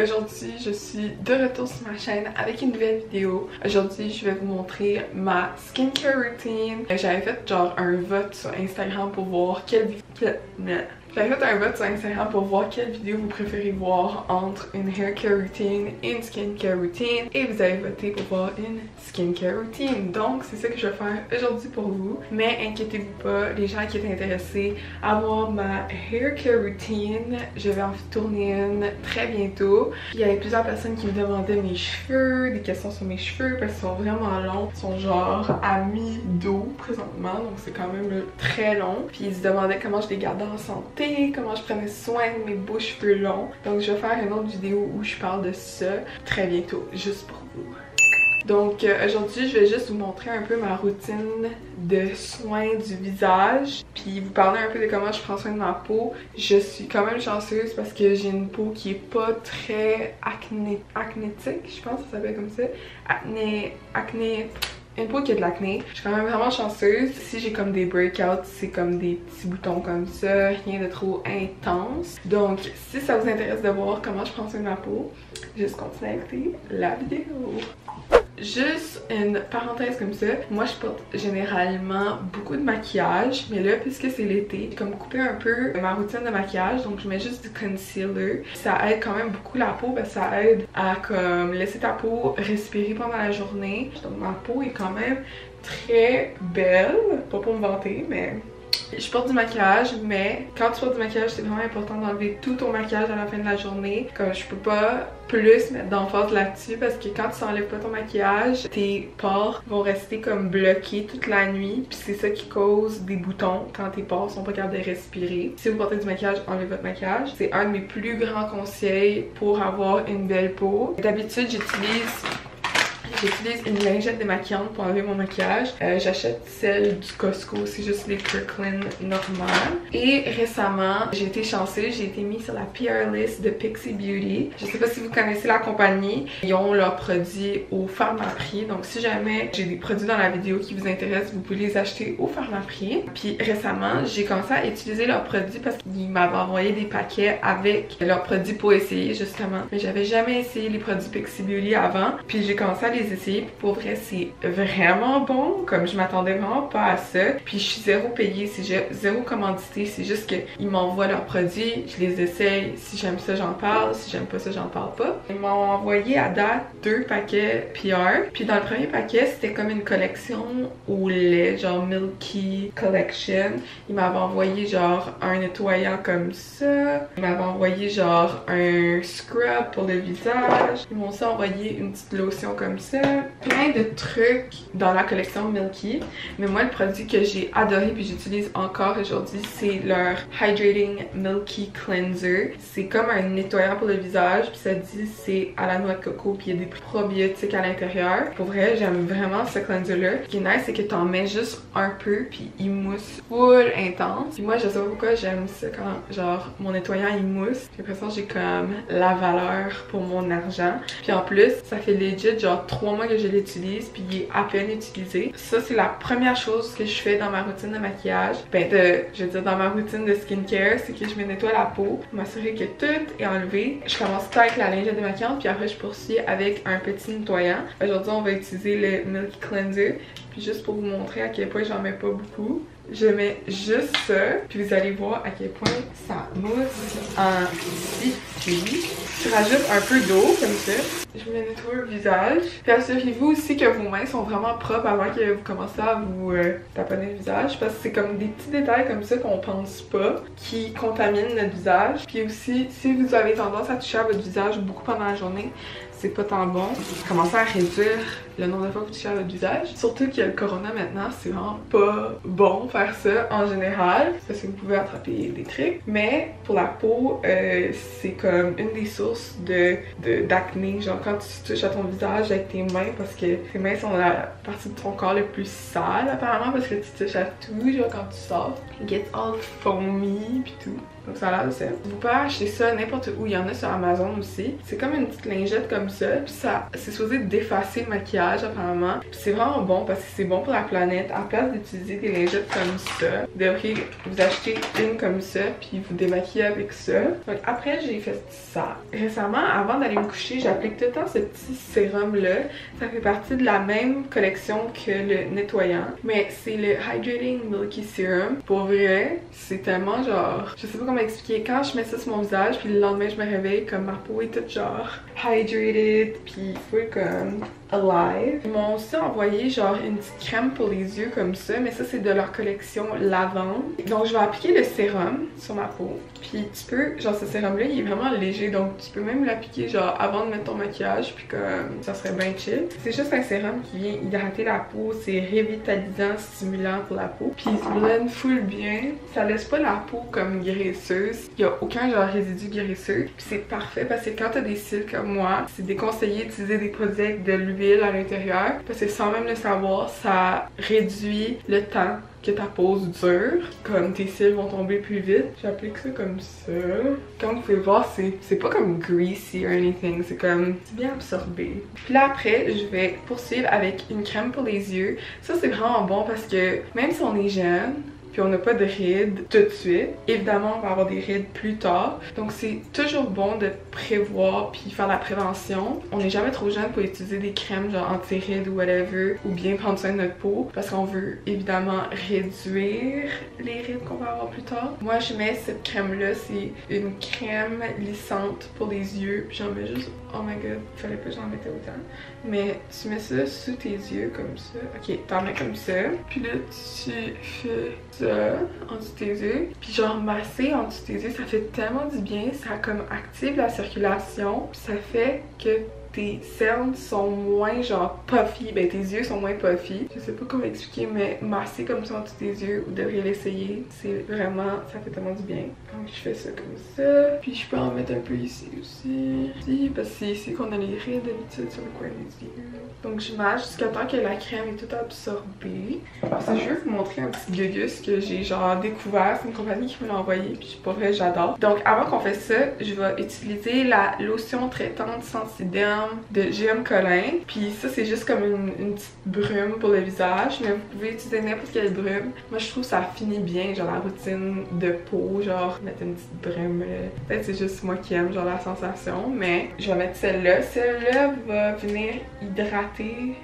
aujourd'hui je suis de retour sur ma chaîne avec une nouvelle vidéo. Aujourd'hui je vais vous montrer ma skincare routine. J'avais fait genre un vote sur Instagram pour voir quelle vidéo vous préférez voir entre une hair care routine et une skincare routine, et vous avez voté pour voir une skincare routine. Donc c'est ça que je vais faire aujourd'hui pour vous. Mais inquiétez-vous pas, les gens qui étaient intéressés à voir ma hair care routine, je vais en tourner une très bientôt. Il y avait plusieurs personnes qui me demandaient mes cheveux, des questions sur mes cheveux parce qu'ils sont vraiment longs. Ils sont genre à mi-dos présentement, donc c'est quand même très long. Puis ils se demandaient comment je les gardais en santé, comment je prenais soin de mes beaux cheveux longs. Donc je vais faire une autre vidéo où je parle de ça très bientôt, juste pour vous. Donc aujourd'hui je vais juste vous montrer un peu ma routine de soins du visage, puis vous parler un peu de comment je prends soin de ma peau. Je suis quand même chanceuse parce que j'ai une peau qui est pas très acnétique, je pense que ça s'appelle comme ça. Une peau qui a de l'acné. Je suis quand même vraiment chanceuse. Si j'ai comme des breakouts, c'est comme des petits boutons comme ça, rien de trop intense. Donc si ça vous intéresse de voir comment je prends soin de ma peau, juste continuez à écouter la vidéo. Juste une parenthèse comme ça, moi je porte généralement beaucoup de maquillage, mais là puisque c'est l'été, j'ai comme coupé un peu ma routine de maquillage, donc je mets juste du concealer. Ça aide quand même beaucoup la peau parce que ça aide à comme laisser ta peau respirer pendant la journée. Donc ma peau est quand même très belle, pas pour me vanter, mais je porte du maquillage, mais quand tu portes du maquillage, c'est vraiment important d'enlever tout ton maquillage à la fin de la journée. Comme je peux pas plus mettre d'emphase là-dessus parce que quand tu n'enlèves pas ton maquillage, tes pores vont rester comme bloqués toute la nuit, puis c'est ça qui cause des boutons quand tes pores sont pas capables de respirer. Si vous portez du maquillage, enlevez votre maquillage. C'est un de mes plus grands conseils pour avoir une belle peau. D'habitude, j'utilise une lingette démaquillante pour enlever mon maquillage. J'achète celle du Costco, c'est juste les Kirkland normales. Et récemment, j'ai été chanceuse, j'ai été mise sur la PR list de Pixi Beauty. Je sais pas si vous connaissez la compagnie. Ils ont leurs produits au Pharmaprix. Donc si jamais j'ai des produits dans la vidéo qui vous intéressent, vous pouvez les acheter au Pharmaprix. Puis récemment, j'ai commencé à utiliser leurs produits parce qu'ils m'avaient envoyé des paquets avec leurs produits pour essayer justement. Mais j'avais jamais essayé les produits Pixi Beauty avant. Puis j'ai commencé à les essayer, puis pour vrai c'est vraiment bon, comme je m'attendais vraiment pas à ça. Puis je suis zéro payée, c'est zéro commandité, c'est juste qu'ils m'envoient leurs produits, je les essaye, si j'aime ça j'en parle, si j'aime pas ça j'en parle pas. Ils m'ont envoyé à date 2 paquets PR, puis dans le premier paquet c'était comme une collection au lait, genre Milky Collection. Ils m'avaient envoyé genre un nettoyant comme ça, ils m'avaient envoyé genre un scrub pour le visage, ils m'ont aussi envoyé une petite lotion comme ça. Plein de trucs dans la collection Milky, mais moi le produit que j'ai adoré puis j'utilise encore aujourd'hui, c'est leur Hydrating Milky Cleanser. C'est comme un nettoyant pour le visage, puis ça dit c'est à la noix de coco, puis il y a des probiotiques à l'intérieur. Pour vrai, j'aime vraiment ce cleanser là. Ce qui est nice, c'est que t'en mets juste un peu, puis il mousse full intense. Puis moi je sais pas pourquoi j'aime ça quand genre mon nettoyant il mousse. J'ai l'impression que j'ai comme la valeur pour mon argent. Puis en plus, ça fait legit genre 3 mois que je l'utilise, puis il est à peine utilisé. Ça c'est la première chose que je fais dans ma routine de maquillage, je veux dire dans ma routine de skincare, c'est que je me nettoie la peau pour m'assurer que tout est enlevé. Je commence tout avec la lingette démaquillante, puis après je poursuis avec un petit nettoyant. Aujourd'hui on va utiliser le Milky Cleanser, puis juste pour vous montrer à quel point j'en mets pas beaucoup, je mets juste ça, puis vous allez voir à quel point ça mousse en pipi. Je rajoute un peu d'eau comme ça. Je me nettoie le visage. Puis assurez-vous aussi que vos mains sont vraiment propres avant que vous commencez à vous taponner le visage, parce que c'est comme des petits détails comme ça qu'on pense pas qui contaminent notre visage. Puis aussi, si vous avez tendance à toucher à votre visage beaucoup pendant la journée, c'est pas tant bon. Commencez à réduire le nombre de fois que vous touchez à votre visage. Surtout qu'il y a le corona maintenant, c'est vraiment pas bon faire ça en général, parce que vous pouvez attraper des trucs. Mais pour la peau, c'est comme une des sources d'acné. Genre quand tu touches à ton visage avec tes mains, parce que tes mains sont la partie de ton corps le plus sale apparemment, parce que tu touches à tout, genre quand tu sors. It gets all foamy pis tout. Donc ça a l'air de ça. Vous pouvez acheter ça n'importe où, il y en a sur Amazon aussi. C'est comme une petite lingette comme ça, puis ça, c'est supposé d'effacer le maquillage apparemment. Puis c'est vraiment bon parce que c'est bon pour la planète. À place d'utiliser des lingettes comme ça, vous devriez vous acheter une comme ça, puis vous démaquiller avec ça. Donc après j'ai fait ça. Récemment, avant d'aller me coucher, j'applique tout le temps ce petit sérum là. Ça fait partie de la même collection que le nettoyant, mais c'est le Hydrating Milky Serum. Pour vrai, c'est tellement genre, je sais pas comment expliquer, quand je mets ça sur mon visage puis le lendemain je me réveille comme ma peau est toute genre hydrated puis full comme alive. Ils m'ont aussi envoyé genre une petite crème pour les yeux comme ça, mais ça c'est de leur collection lavande. Donc je vais appliquer le sérum sur ma peau, puis tu peux, genre ce sérum là il est vraiment léger, donc tu peux même l'appliquer genre avant de mettre ton maquillage, puis comme ça serait bien chill. C'est juste un sérum qui vient hydrater la peau, c'est révitalisant, stimulant pour la peau, puis il se blend full bien, ça laisse pas la peau comme graisseuse, il y a aucun genre résidu graisseux, puis c'est parfait parce que quand t'as des cils comme moi, c'est déconseillé d'utiliser des produits avec de l'huile à l'intérieur parce que sans même le savoir, ça réduit le temps que ta pose dure, comme tes cils vont tomber plus vite. J'applique ça comme ça. Comme vous pouvez voir, c'est pas comme greasy or anything, c'est comme, c'est bien absorbé. Puis là après, je vais poursuivre avec une crème pour les yeux. Ça c'est vraiment bon parce que même si on est jeune, puis on n'a pas de rides tout de suite. Évidemment, on va avoir des rides plus tard. Donc c'est toujours bon de prévoir puis faire la prévention. On n'est jamais trop jeune pour utiliser des crèmes genre anti-rides ou whatever, ou bien prendre soin de notre peau parce qu'on veut évidemment réduire les rides qu'on va avoir plus tard. Moi, je mets cette crème-là, c'est une crème lissante pour les yeux. Puis j'en mets juste, oh my god, il fallait pas que j'en mettais autant. Mais tu mets ça sous tes yeux comme ça. Ok, t'en mets comme ça. Puis là, tu fais ça en dessous de tes yeux, puis genre masser en dessous de tes yeux, ça fait tellement du bien, ça comme active la circulation, puis ça fait que tes cernes sont moins genre puffy, ben tes yeux sont moins puffy. Je sais pas comment expliquer, mais masser comme ça en dessous de tes yeux, vous devriez l'essayer, c'est vraiment, ça fait tellement du bien. Donc je fais ça comme ça, puis je peux en mettre un peu ici aussi, ici, parce que c'est ici qu'on a les rides d'habitude sur le coin des yeux. Donc je mâche jusqu'à temps que la crème est toute absorbée. Parce que je veux vous montrer un petit gugus que j'ai genre découvert, c'est une compagnie qui me l'a envoyé, puis pour vrai j'adore. Donc avant qu'on fasse ça, je vais utiliser la lotion traitante Sensiderm de GM Collin. Puis ça c'est juste comme une petite brume pour le visage, mais vous pouvez utiliser n'importe quelle brume. Moi je trouve que ça finit bien genre la routine de peau, genre mettre une petite brume. Peut-être c'est juste moi qui aime genre la sensation, mais je vais mettre celle-là. Celle-là va venir hydrater.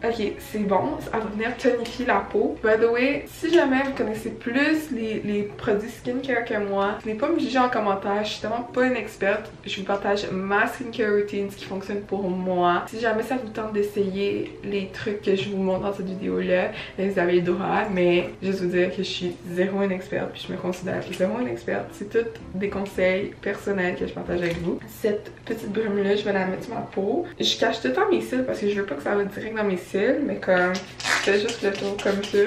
Ok, c'est bon, elle va venir tonifier la peau. By the way, si jamais vous connaissez plus les produits skincare que moi, venez pas me juger en commentaire, je suis tellement pas une experte. Je vous partage ma skincare routine, ce qui fonctionne pour moi. Si jamais ça vous tente d'essayer les trucs que je vous montre dans cette vidéo-là, vous avez le droit, mais juste vous dire que je suis zéro une experte, puis je me considère zéro une experte. C'est tout des conseils personnels que je partage avec vous. Cette petite brume-là, je vais la mettre sur ma peau. Je cache tout le temps mes cils parce que je veux pas que ça va direct dans mes cils, mais comme je fais juste le tour comme ça.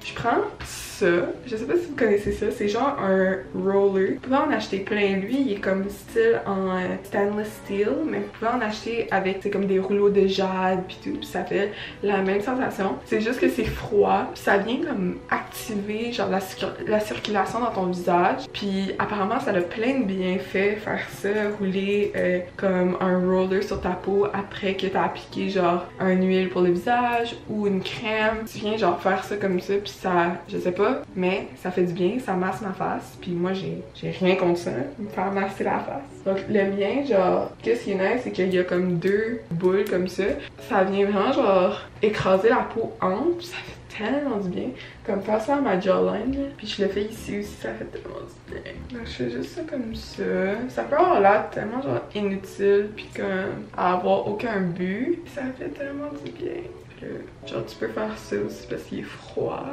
Je prends ça, je sais pas si vous connaissez ça, c'est genre un roller. Vous pouvez en acheter plein. Lui, il est comme style en stainless steel, mais vous pouvez en acheter avec, c'est comme des rouleaux de jade puis tout, puis ça fait la même sensation. C'est juste que c'est froid, puis ça vient comme activer genre la circulation dans ton visage. Puis apparemment, ça a plein de bienfaits faire ça, rouler comme un roller sur ta peau après que t'as appliqué genre un huile pour le visage ou une crème. Tu viens genre faire ça comme ça, puis ça, je sais pas, mais ça fait du bien, ça masse ma face, puis moi j'ai rien contre ça, me faire masser la face. Donc le mien, genre, qu'est-ce qui est nice, c'est qu'il y a comme deux boules comme ça, ça vient vraiment genre écraser la peau entre, puis ça fait tellement du bien, comme faire ça à ma jawline, là. Puis je le fais ici aussi, ça fait tellement du bien. Donc je fais juste ça comme ça, ça peut avoir l'air tellement genre inutile, puis comme avoir aucun but, ça fait tellement du bien. Puis là, genre tu peux faire ça aussi parce qu'il est froid.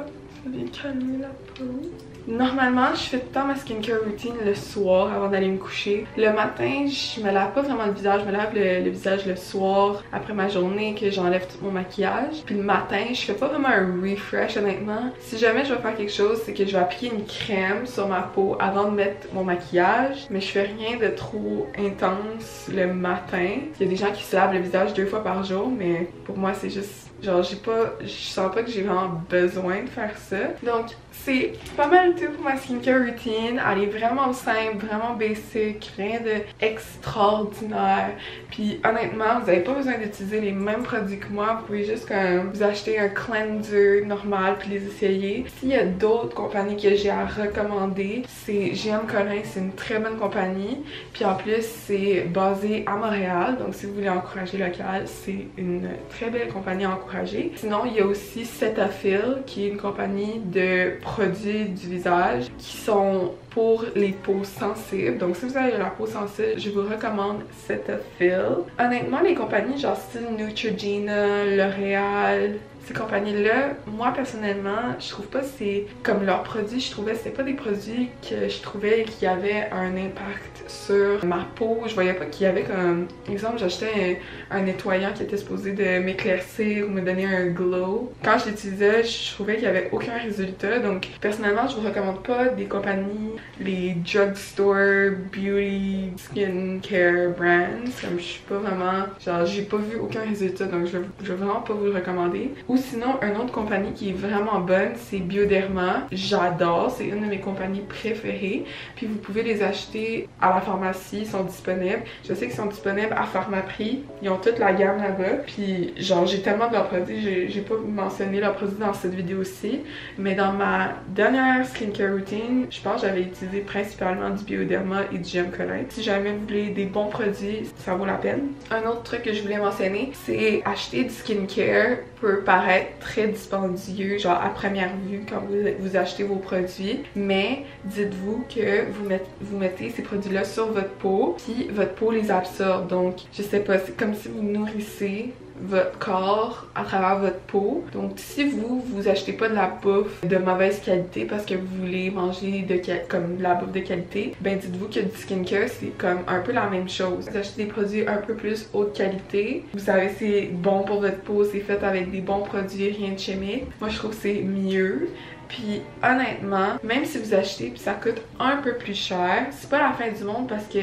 Ça vient calmer la peau. Normalement, je fais tout le temps ma skincare routine le soir avant d'aller me coucher. Le matin, je me lave pas vraiment le visage. Je me lave le visage le soir après ma journée que j'enlève tout mon maquillage. Puis le matin, je fais pas vraiment un refresh honnêtement. Si jamais je vais faire quelque chose, c'est que je vais appliquer une crème sur ma peau avant de mettre mon maquillage. Mais je fais rien de trop intense le matin. Il y a des gens qui se lavent le visage 2 fois par jour, mais pour moi, c'est juste... Genre je sens pas que j'ai vraiment besoin de faire ça. Donc c'est pas mal tout pour ma skincare routine. Elle est vraiment simple, vraiment basic, rien d'extraordinaire. Puis honnêtement, vous n'avez pas besoin d'utiliser les mêmes produits que moi. Vous pouvez juste comme vous acheter un cleanser normal puis les essayer. S'il y a d'autres compagnies que j'ai à recommander, c'est GM Collin, c'est une très bonne compagnie. Puis en plus, c'est basé à Montréal. Donc si vous voulez encourager local, c'est une très belle compagnie à encourager. Sinon, il y a aussi Cetaphil, qui est une compagnie de produits du visage qui sont pour les peaux sensibles. Donc si vous avez la peau sensible, je vous recommande Cetaphil. Honnêtement, les compagnies genre style Neutrogena, L'Oréal, ces compagnies-là, moi personnellement, je trouve pas que c'est comme leurs produits, je trouvais que c'était pas des produits que je trouvais qui avaient un impact sur ma peau. Je voyais pas qu'il y avait comme, exemple, j'achetais un nettoyant qui était supposé de m'éclaircir ou me donner un glow. Quand je l'utilisais, je trouvais qu'il y avait aucun résultat. Donc personnellement, je vous recommande pas des compagnies, les drugstore, beauty, skincare brands. Comme je suis pas vraiment, genre j'ai pas vu aucun résultat, donc je vais vraiment pas vous le recommander. Ou sinon, une autre compagnie qui est vraiment bonne, c'est Bioderma. J'adore, c'est une de mes compagnies préférées. Puis vous pouvez les acheter à la pharmacie, ils sont disponibles. Je sais qu'ils sont disponibles à Pharmaprix. Ils ont toute la gamme là-bas. Puis genre, j'ai tellement de leurs produits, j'ai pas mentionné leurs produits dans cette vidéo-ci. Mais dans ma dernière skincare routine, je pense que j'avais utilisé principalement du Bioderma et du GM Collin. Si jamais vous voulez des bons produits, ça vaut la peine. Un autre truc que je voulais mentionner, c'est acheter du skincare peut paraître très dispendieux, genre à première vue quand vous achetez vos produits, mais dites-vous que vous mettez ces produits-là sur votre peau, puis votre peau les absorbe. Donc, je sais pas, c'est comme si vous nourrissez votre corps à travers votre peau. Donc si vous achetez pas de la bouffe de mauvaise qualité parce que vous voulez manger comme de la bouffe de qualité, ben dites-vous que du skincare c'est comme un peu la même chose. Vous achetez des produits un peu plus haute qualité, vous savez c'est bon pour votre peau, c'est fait avec des bons produits, rien de chimique. Moi je trouve que c'est mieux. Puis honnêtement, même si vous achetez puis ça coûte un peu plus cher, c'est pas la fin du monde parce que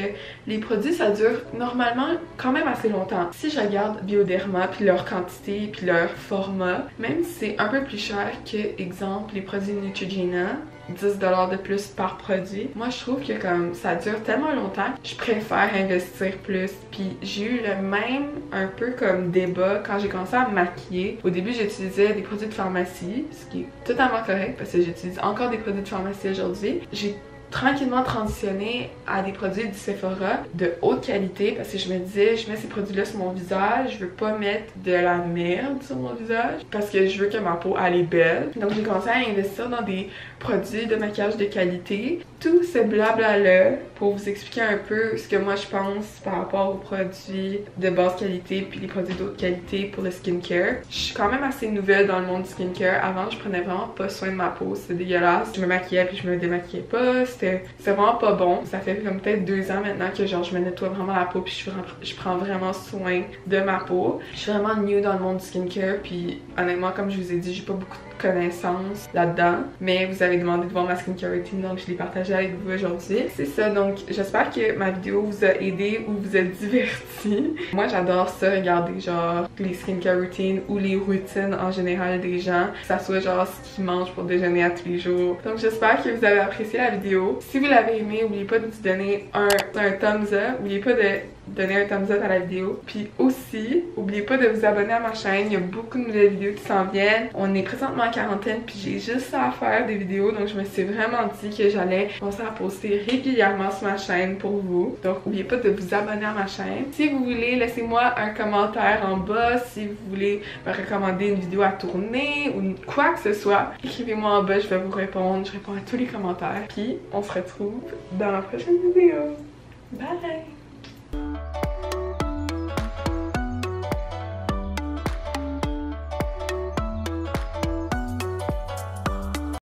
les produits ça dure normalement quand même assez longtemps. Si je regarde Bioderma puis leur quantité puis leur format, même si c'est un peu plus cher que exemple les produits Neutrogena, 10$ de plus par produit. Moi, je trouve que comme ça dure tellement longtemps, je préfère investir plus. Puis j'ai eu le même un peu comme débat quand j'ai commencé à me maquiller. Au début, j'utilisais des produits de pharmacie, ce qui est totalement correct parce que j'utilise encore des produits de pharmacie aujourd'hui. J'ai tranquillement transitionné à des produits du Sephora de haute qualité parce que je me disais, je mets ces produits-là sur mon visage, je veux pas mettre de la merde sur mon visage parce que je veux que ma peau elle est belle. Donc j'ai commencé à investir dans des produits de maquillage de qualité. Tout ce blabla-là pour vous expliquer un peu ce que moi je pense par rapport aux produits de basse qualité puis les produits d'autre qualité pour le skincare. Je suis quand même assez nouvelle dans le monde du skincare. Avant, je prenais vraiment pas soin de ma peau, c'était dégueulasse. Je me maquillais puis je me démaquillais pas. C'était vraiment pas bon. Ça fait comme peut-être 2 ans maintenant que genre je me nettoie vraiment la peau puis je prends vraiment soin de ma peau. Je suis vraiment new dans le monde du skincare puis honnêtement comme je vous ai dit, j'ai pas beaucoup de connaissances là-dedans. Mais vous avez demandé de voir ma skincare routine donc je l'ai partagée avec vous aujourd'hui. C'est ça, donc j'espère que ma vidéo vous a aidé ou vous a diverti. Moi j'adore ça, regarder genre les skincare routines ou les routines en général des gens. Que ça soit genre ce qu'ils mangent pour déjeuner à tous les jours. Donc j'espère que vous avez apprécié la vidéo. Si vous l'avez aimé, n'oubliez pas de nous donner un thumbs up. N'oubliez pas de donner un thumbs up à la vidéo. Puis aussi, n'oubliez pas de vous abonner à ma chaîne. Il y a beaucoup de nouvelles vidéos qui s'en viennent. On est présentement en quarantaine puis j'ai juste ça à faire des vidéos. Donc je me suis vraiment dit que j'allais commencer à poster régulièrement sur ma chaîne pour vous. Donc n'oubliez pas de vous abonner à ma chaîne. Si vous voulez, laissez-moi un commentaire en bas. Si vous voulez me recommander une vidéo à tourner ou quoi que ce soit, écrivez-moi en bas, je vais vous répondre. Je réponds à tous les commentaires. Puis on se retrouve dans la prochaine vidéo. Bye!